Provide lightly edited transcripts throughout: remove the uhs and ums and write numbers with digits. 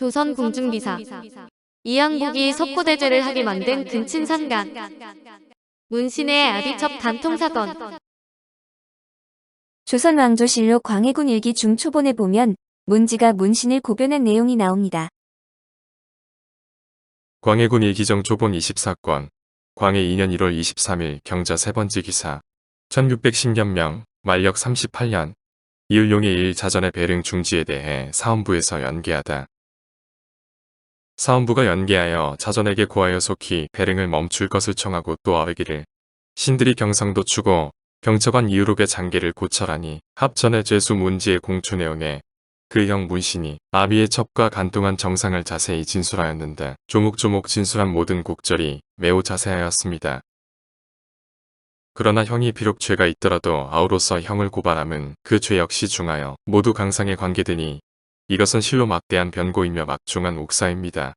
조선 공중비사 이항국이 석고대죄를 하게 만든 근친상간 문신의 아비첩 간통사건. 조선 왕조실록 광해군 일기 중초본에 보면 문지가 문신을 고변한 내용이 나옵니다. 광해군 일기정 초본 24권 광해 2년 1월 23일 경자 세 번째 기사 1610년명 만력 38년 이을용의 일 자전의 배릉 중지에 대해 사헌부에서 연계하다. 사헌부가 연계하여 자전에게 고하여 속히 배릉을 멈출 것을 청하고 또 아뢰기를 신들이 경상도 추고 경처관 이유록의 장계를 고철하니 합전의 죄수 문지의 공초 내용에 그 형 문신이 아비의 첩과 간통한 정상을 자세히 진술하였는데 조목조목 진술한 모든 곡절이 매우 자세하였습니다. 그러나 형이 비록 죄가 있더라도 아우로서 형을 고발함은 그 죄 역시 중하여 모두 강상에 관계되니 이것은 실로 막대한 변고이며 막중한 옥사입니다.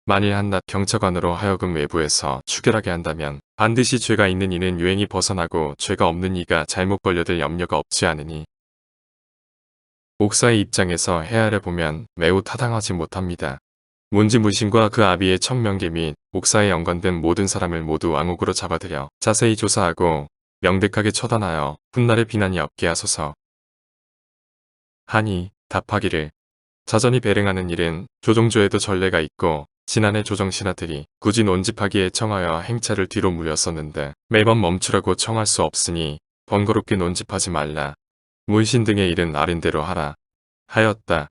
만일 한낱 경처관으로 하여금 외부에서 추결하게 한다면 반드시 죄가 있는 이는 유행이 벗어나고 죄가 없는 이가 잘못 걸려들 염려가 없지 않으니 옥사의 입장에서 헤아려 보면 매우 타당하지 못합니다. 문지 문신과 그 아비의 첩명계 및 옥사에 연관된 모든 사람을 모두 왕옥으로 잡아들여 자세히 조사하고 명백하게 처단하여 훗날에 비난이 없게 하소서 하니 답하기를 자전이 배릉하는 일은 조정조에도 전례가 있고 지난해 조정신하들이 굳이 논집하기에 청하여 행차를 뒤로 물렸었는데 매번 멈추라고 청할 수 없으니 번거롭게 논집하지 말라. 문신 등의 일은 아른대로 하라 하였다.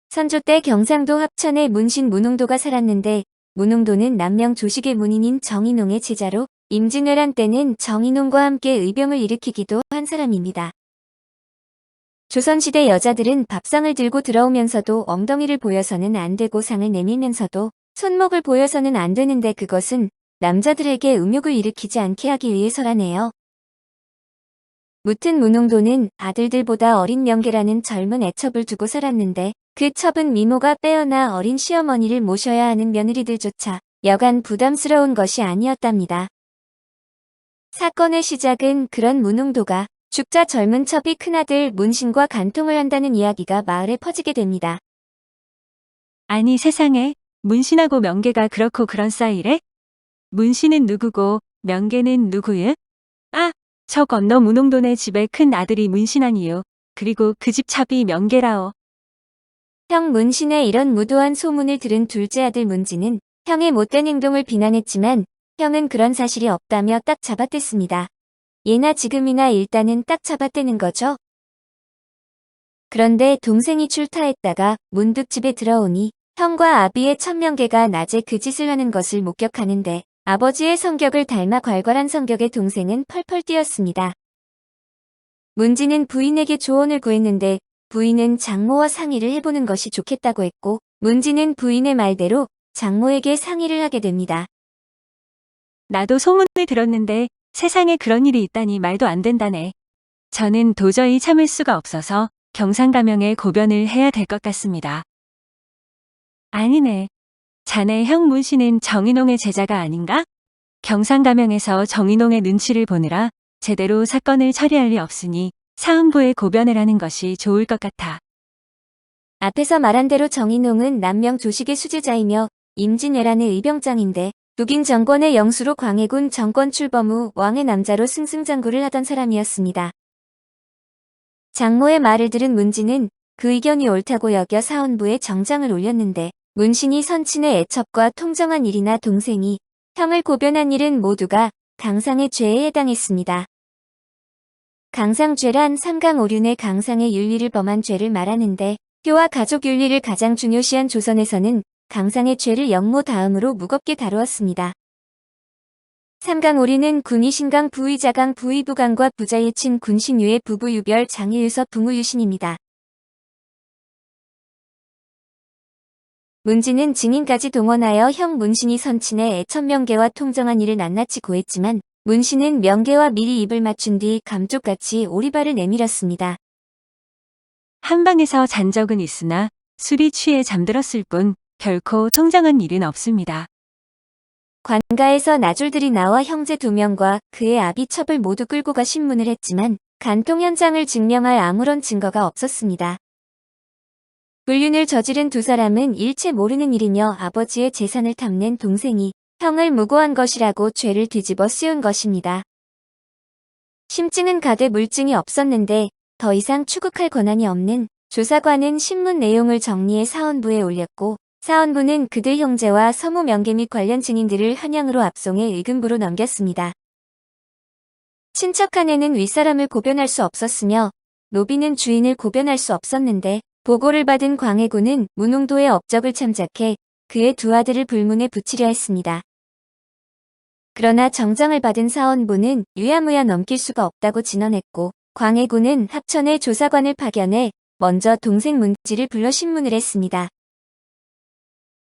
선조 때 경상도 합천에 문신 문홍도가 살았는데 문홍도는 남명 조식의 문인인 정인홍의 제자로 임진왜란 때는 정인홍과 함께 의병을 일으키기도 한 사람입니다. 조선시대 여자들은 밥상을 들고 들어오면서도 엉덩이를 보여서는 안 되고 상을 내밀면서도 손목을 보여서는 안 되는데 그것은 남자들에게 음욕을 일으키지 않게 하기 위해서라네요. 무튼 문홍도는 아들들보다 어린 명계라는 젊은 애첩을 두고 살았는데 그 첩은 미모가 빼어나 어린 시어머니를 모셔야 하는 며느리들조차 여간 부담스러운 것이 아니었답니다. 사건의 시작은 그런 문홍도가 죽자 젊은 첩이 큰아들 문신과 간통을 한다는 이야기가 마을에 퍼지게 됩니다. 아니 세상에 문신하고 명계가 그렇고 그런 사이래? 문신은 누구고 명계는 누구유? 아, 저 건너 문홍도네 집에 큰 아들이 문신하니요. 그리고 그 집 첩이 명계라오. 형 문신의 이런 무도한 소문을 들은 둘째 아들 문지는 형의 못된 행동을 비난했지만 형은 그런 사실이 없다며 딱 잡아댔습니다. 예나 지금이나 일단은 딱 잡아떼는 거죠. 그런데 동생이 출타했다가 문득 집에 들어오니 형과 아비의 첩명계가 낮에 그 짓을 하는 것을 목격하는데 아버지의 성격을 닮아 괄괄한 성격의 동생은 펄펄 뛰었습니다. 문지는 부인에게 조언을 구했는데 부인은 장모와 상의를 해보는 것이 좋겠다고 했고 문지는 부인의 말대로 장모에게 상의를 하게 됩니다. 나도 소문을 들었는데 세상에 그런 일이 있다니 말도 안 된다네. 저는 도저히 참을 수가 없어서 경상가명에 고변을 해야 될 것 같습니다. 아니네. 자네 형 문씨는 정인홍의 제자가 아닌가? 경상가명에서 정인홍의 눈치를 보느라 제대로 사건을 처리할 리 없으니 사헌부에 고변을 하는 것이 좋을 것 같아. 앞에서 말한 대로 정인홍은 남명 조식의 수제자이며 임진왜란의 의병장인데 북인 정권의 영수로 광해군 정권 출범 후 왕의 남자로 승승장구를 하던 사람이었습니다. 장모의 말을 들은 문지는 그 의견이 옳다고 여겨 사헌부에 정장을 올렸는데 문신이 선친의 애첩과 통정한 일이나 동생이 형을 고변한 일은 모두가 강상의 죄에 해당했습니다. 강상죄란 삼강오륜의 강상의 윤리를 범한 죄를 말하는데 효와 가족 윤리를 가장 중요시한 조선에서는 강상의 죄를 영모 다음으로 무겁게 다루었습니다. 삼강오리는 군의신강 부의자강 부의부강과 부자일친 군신유의 부부유별 장의유서 붕우유신입니다. 문지는 증인까지 동원하여 형 문신이 선친의 애천명계와 통정한 일을 낱낱이 고했지만 문신은 명계와 미리 입을 맞춘 뒤 감쪽같이 오리발을 내밀었습니다. 한방에서 잔 적은 있으나 술이 취해 잠들었을 뿐 결코 통정한 일은 없습니다. 관가에서 나졸들이 나와 형제 2명과 그의 아비 첩을 모두 끌고 가 신문을 했지만 간통 현장을 증명할 아무런 증거가 없었습니다. 불륜을 저지른 두 사람은 일체 모르는 일이며 아버지의 재산을 탐낸 동생이 형을 무고한 것이라고 죄를 뒤집어 씌운 것입니다. 심증은 가되 물증이 없었는데 더 이상 추국할 권한이 없는 조사관은 신문 내용을 정리해 사원부에 올렸고 사원부는 그들 형제와 서무 명계 및 관련 증인들을 한양으로 압송해 의금부로 넘겼습니다. 친척 아내는 윗사람을 고변할 수 없었으며 노비는 주인을 고변할 수 없었는데 보고를 받은 광해군은 문웅도의 업적을 참작해 그의 두 아들을 불문에 붙이려 했습니다. 그러나 정정을 받은 사원부는 유야무야 넘길 수가 없다고 진언했고 광해군은 합천에 조사관을 파견해 먼저 동생 문지를 불러 신문을 했습니다.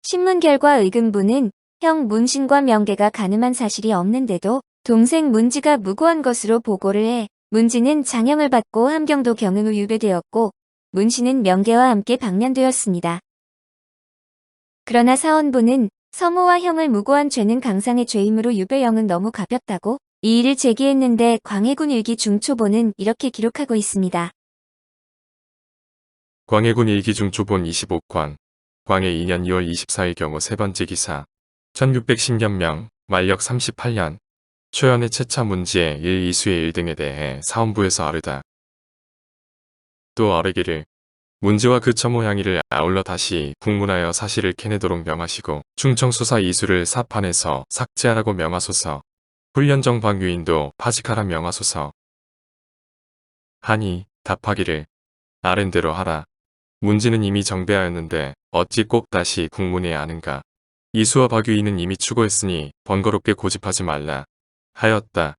신문 결과 의금부는 형 문신과 명계가 가늠한 사실이 없는데도 동생 문지가 무고한 것으로 보고를 해 문지는 장형을 받고 함경도 경응으로 유배되었고 문신은 명계와 함께 방면되었습니다. 그러나 사원부는 서무와 형을 무고한 죄는 강상의 죄이므로 유배형은 너무 가볍다고 이 일을 제기했는데 광해군 일기 중초본은 이렇게 기록하고 있습니다. 광해군 일기 중초본 25권 광해 2년 2월 24일 경우 세 번째 기사 1610년명 만력 38년 초연의 채차 문지의 1, 2수의 1등에 대해 사원부에서 아르다. 또 아르기를 문지와 그 처모 향이를 아울러 다시 국문하여 사실을 캐내도록 명하시고 충청수사 이수를 사판에서 삭제하라고 명하소서. 훈련정 방유인도 파직하라 명하소서. 하니 답하기를 아랜대로 하라. 문지는 이미 정배하였는데 어찌 꼭 다시 국문해야 하는가. 이수와 박유인은 이미 추고했으니 번거롭게 고집하지 말라 하였다.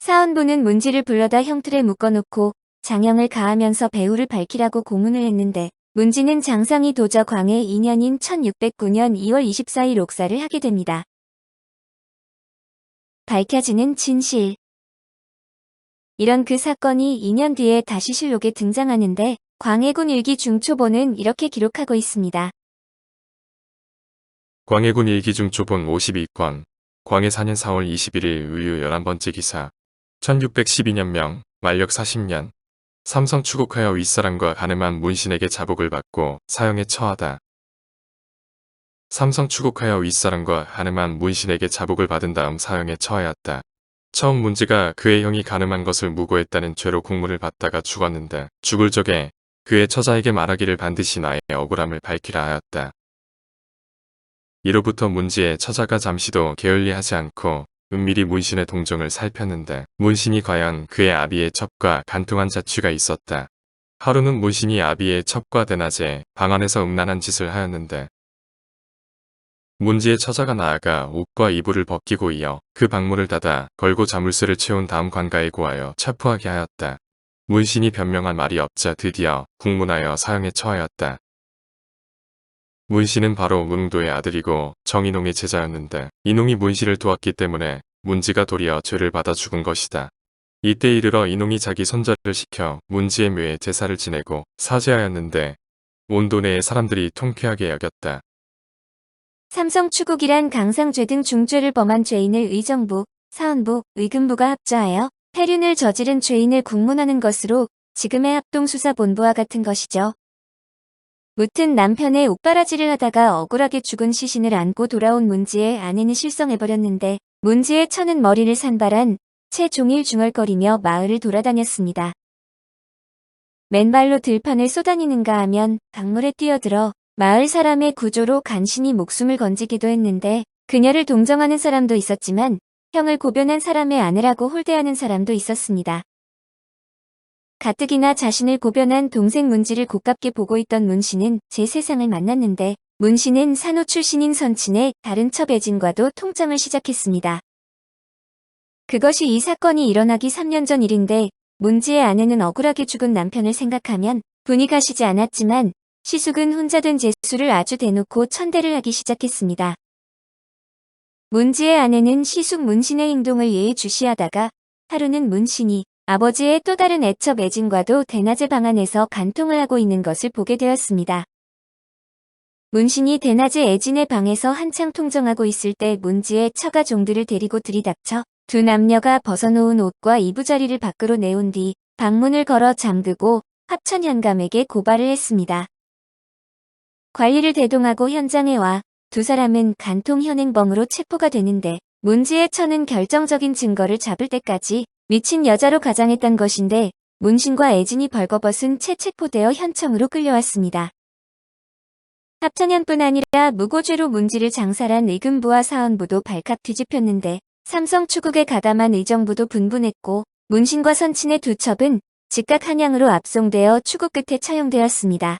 사원부는 문지를 불러다 형틀에 묶어놓고 장형을 가하면서 배후를 밝히라고 공문을 했는데 문지는 장상이 도저 광해 2년인 1609년 2월 24일 옥사를 하게 됩니다. 밝혀지는 진실. 이런 그 사건이 2년 뒤에 다시 실록에 등장하는데 광해군 일기 중초본은 이렇게 기록하고 있습니다. 광해군 일기 중초본 52권 광해 4년 4월 21일 의유 11번째 기사 1612년명 만력 40년 삼성 추국하여 윗사람과 가늠한 문신에게 자복을 받고 사형에 처하다. 삼성 추국하여 윗사람과 가늠한 문신에게 자복을 받은 다음 사형에 처하였다. 처음 문지가 그의 형이 가늠한 것을 무고했다는 죄로 국문을 받다가 죽었는데 죽을 적에 그의 처자에게 말하기를 반드시 나의 억울함을 밝히라 하였다. 이로부터 문지의 처자가 잠시도 게을리하지 않고 은밀히 문신의 동정을 살폈는데 문신이 과연 그의 아비의 첩과 간통한 자취가 있었다. 하루는 문신이 아비의 첩과 대낮에 방 안에서 음란한 짓을 하였는데 문지의 처자가 나아가 옷과 이불을 벗기고 이어 그 방문을 닫아 걸고 자물쇠를 채운 다음 관가에 고하여 체포하게 하였다. 문신이 변명한 말이 없자 드디어 국문하여 사형에 처하였다. 문씨는 바로 문웅도의 아들이고 정인홍의 제자였는데 인홍이 문씨를 도왔기 때문에 문지가 도리어 죄를 받아 죽은 것이다. 이때 이르러 인홍이 자기 손자를 시켜 문지의 묘에 제사를 지내고 사죄하였는데 온 도내의 사람들이 통쾌하게 여겼다. 삼성 추국이란 강상죄 등 중죄를 범한 죄인을 의정부, 사헌부, 의금부가 합조하여 폐륜을 저지른 죄인을 국문하는 것으로 지금의 합동수사본부와 같은 것이죠. 무튼 남편의 옥바라지를 하다가 억울하게 죽은 시신을 안고 돌아온 문지의 아내는 실성해버렸는데 문지의 처는 머리를 산발한 채 종일 중얼거리며 마을을 돌아다녔습니다. 맨발로 들판을 쏘다니는가 하면 강물에 뛰어들어 마을 사람의 구조로 간신히 목숨을 건지기도 했는데 그녀를 동정하는 사람도 있었지만 형을 고변한 사람의 아내라고 홀대하는 사람도 있었습니다. 가뜩이나 자신을 고변한 동생 문지를 고깝게 보고 있던 문씨는 제 세상을 만났는데 문씨는 산호 출신인 선친의 다른 첩애진과도 통장을 시작했습니다. 그것이 이 사건이 일어나기 3년 전 일인데 문지의 아내는 억울하게 죽은 남편을 생각하면 분이 가시지 않았지만 시숙은 혼자 된 재수를 아주 대놓고 천대를 하기 시작했습니다. 문지의 아내는 시숙 문신의 행동을 예의주시하다가 하루는 문신이 아버지의 또 다른 애첩 애진과도 대낮에 방 안에서 간통을 하고 있는 것을 보게 되었습니다. 문신이 대낮에 애진의 방에서 한창 통정하고 있을 때 문지의 처가 종들을 데리고 들이닥쳐 두 남녀가 벗어놓은 옷과 이부자리를 밖으로 내온 뒤 방문을 걸어 잠그고 합천 현감에게 고발을 했습니다. 관리를 대동하고 현장에 와 두 사람은 간통 현행범으로 체포가 되는데 문지의 처는 결정적인 증거를 잡을 때까지 미친 여자로 가장했던 것인데 문신과 애진이 벌거벗은 채 체포되어 현청으로 끌려왔습니다. 합천현뿐 아니라 무고죄로 문지를 장살한 의금부와 사헌부도 발칵 뒤집혔는데 삼성 추국에 가담한 의정부도 분분했고 문신과 선친의 두 첩은 즉각 한양으로 압송되어 추국 끝에 처형되었습니다.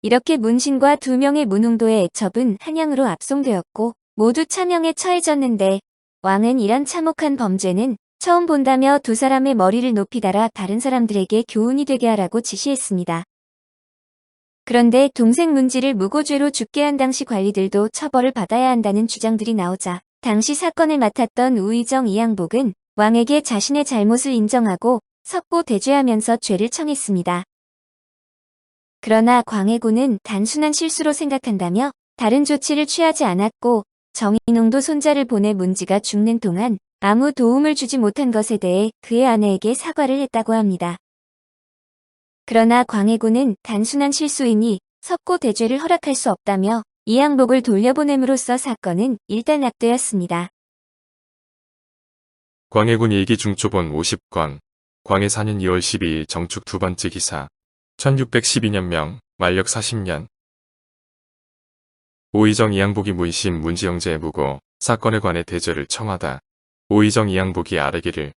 이렇게 문신과 두 명의 문흥도의 애첩은 한양으로 압송되었고 모두 차명에 처해졌는데 왕은 이런 참혹한 범죄는 처음 본다며 두 사람의 머리를 높이 달아 다른 사람들에게 교훈이 되게 하라고 지시했습니다. 그런데 동생 문지를 무고죄로 죽게 한 당시 관리들도 처벌을 받아야 한다는 주장들이 나오자 당시 사건을 맡았던 우의정 이양복은 왕에게 자신의 잘못을 인정하고 석고 대죄하면서 죄를 청했습니다. 그러나 광해군은 단순한 실수로 생각한다며 다른 조치를 취하지 않았고 정인홍도 손자를 보내 문지가 죽는 동안 아무 도움을 주지 못한 것에 대해 그의 아내에게 사과를 했다고 합니다. 그러나 광해군은 단순한 실수이니 석고 대죄를 허락할 수 없다며 이양복을 돌려보냄으로써 사건은 일단 낙되었습니다. 광해군 일기 중초본 50권, 광해 4년 2월 12일 정축 두 번째 기사, 1612년명, 만력 40년. 오의정 이양복이 문신 문지영제의 무고, 사건에 관해 대죄를 청하다. 오의정 이양복이 아뢰기를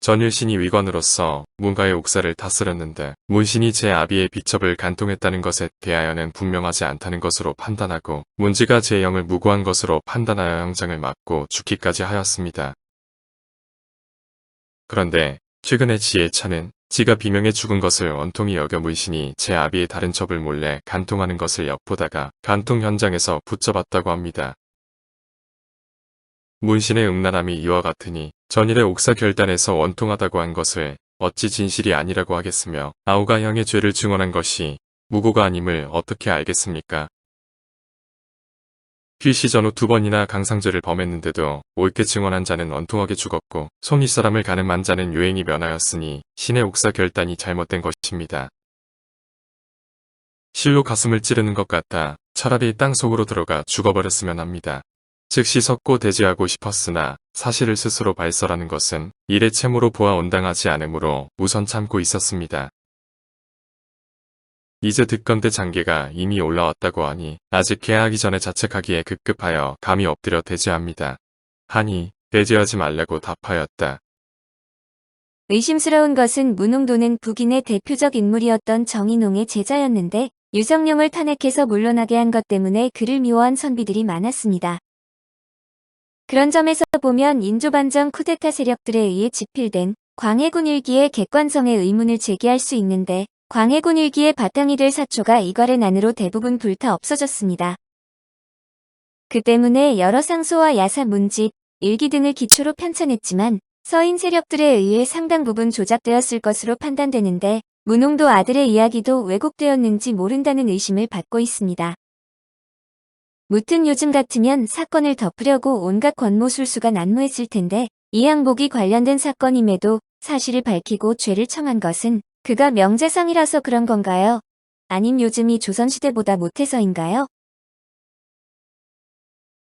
전율신이 위관으로서 문가의 옥사를 다스렸는데 문신이 제 아비의 비첩을 간통했다는 것에 대하여는 분명하지 않다는 것으로 판단하고 문지가 제 영을 무고한 것으로 판단하여 형장을 맞고 죽기까지 하였습니다. 그런데 최근에 지의 처는 지가 비명에 죽은 것을 원통이 여겨 문신이 제 아비의 다른 첩을 몰래 간통하는 것을 엿보다가 간통 현장에서 붙잡았다고 합니다. 문신의 음란함이 이와 같으니 전일의 옥사 결단에서 원통하다고 한 것을 어찌 진실이 아니라고 하겠으며 아우가 형의 죄를 증언한 것이 무고가 아님을 어떻게 알겠습니까? 필시 전후 2번이나 강상죄를 범했는데도 옳게 증언한 자는 원통하게 죽었고 송이사람을 가늠한 자는 요행이 면하였으니 신의 옥사 결단이 잘못된 것입니다. 실로 가슴을 찌르는 것 같아 차라리 땅속으로 들어가 죽어버렸으면 합니다. 즉시 석고 대죄하고 싶었으나 사실을 스스로 발설하는 것은 일의 채무로 보아 온당하지 않으므로 우선 참고 있었습니다. 이제 듣건대 장계가 이미 올라왔다고 하니 아직 개하기 전에 자책하기에 급급하여 감히 엎드려 대죄합니다. 하니 대죄하지 말라고 답하였다. 의심스러운 것은 문흥도는 북인의 대표적 인물이었던 정인홍의 제자였는데 유성룡을 탄핵해서 물러나게 한 것 때문에 그를 미워한 선비들이 많았습니다. 그런 점에서 보면 인조반정 쿠데타 세력들에 의해 집필된 광해군 일기의 객관성에 의문을 제기할 수 있는데 광해군 일기의 바탕이 될 사초가 이괄의 난으로 대부분 불타 없어졌습니다. 그 때문에 여러 상소와 야사 문집, 일기 등을 기초로 편찬했지만 서인 세력들에 의해 상당 부분 조작되었을 것으로 판단되는데 문홍도 아들의 이야기도 왜곡되었는지 모른다는 의심을 받고 있습니다. 무튼 요즘 같으면 사건을 덮으려고 온갖 권모술수가 난무했을 텐데 이양복이 관련된 사건임에도 사실을 밝히고 죄를 청한 것은 그가 명재상이라서 그런 건가요? 아님 요즘이 조선시대보다 못해서인가요?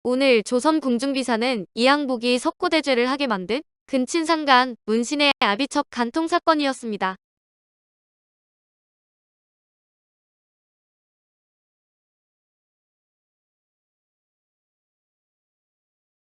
오늘 조선 궁중비사는 이양복이 석고대죄를 하게 만든 근친상간 문신의 아비첩 간통 사건이었습니다.